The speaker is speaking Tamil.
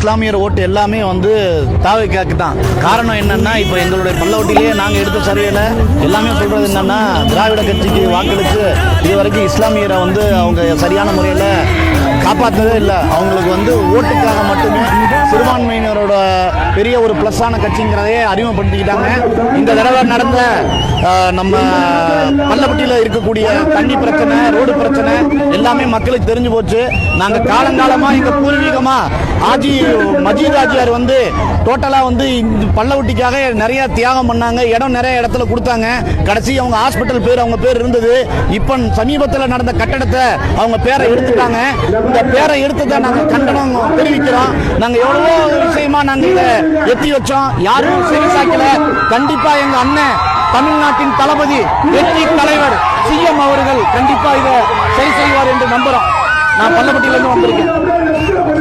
இஸ்லாமியர் ஓட்டு எல்லாமே வந்து தாவேக்காக்கு தான். காரணம் என்னன்னா, இப்போ எங்களுடைய பல்லவட்டிலேயே நாங்கள் எடுத்த சர்வேல எல்லாமே சொல்றது என்னன்னா, திராவிட கட்சிக்கு வாக்களித்து இதுவரைக்கும் இஸ்லாமியரை வந்து அவங்க சரியான முறையில் காப்பாற்றதே இல்லை. அவங்களுக்கு வந்து ஓட்டுக்காக மட்டுமே சிறுபான்மையினரோட பெரிய ஒரு ப்ளஸ்ஸான கட்சிங்கிறதையே அறிமுகப்படுத்திக்கிட்டாங்க. இந்த தடவை நடந்த நம்ம பல்லப்பட்டியில் இருக்கக்கூடிய தண்ணி பிரச்சனை, ரோடு பிரச்சனை எல்லாமே மக்களுக்கு தெரிஞ்சு போச்சு. நாங்கள் காலங்காலமாக எங்கள் பூர்வீகமாக மஜீத் ஆஜியார் வந்து டோட்டலாக வந்து இந்த பல்லவட்டிக்காக நிறைய தியாகம் பண்ணாங்க. இடம் நிறைய இடத்துல கொடுத்தாங்க. கடைசி அவங்க ஹாஸ்பிட்டல் பேர் அவங்க பேர் இருந்தது. இப்போ சமீபத்தில் நடந்த கட்டடத்தை அவங்க பேரை எடுத்துட்டாங்க. இந்த பேரை எடுத்ததை நாங்கள் கண்டனம் தெரிவிக்கிறோம். நாங்கள் எவ்வளவோ விஷயமா நாங்கள் இதை எத்தி வச்சோம், யாரும் சரி சாக்கல. கண்டிப்பா எங்க அண்ணன் தமிழ்நாட்டின் தளபதி வெற்றி தலைவர் சிஎம் அவர்கள் கண்டிப்பா இதை சரி செய்வார் என்று நம்புறோம். நான் பல்லப்பட்டியிலிருந்து வந்திருக்கேன்.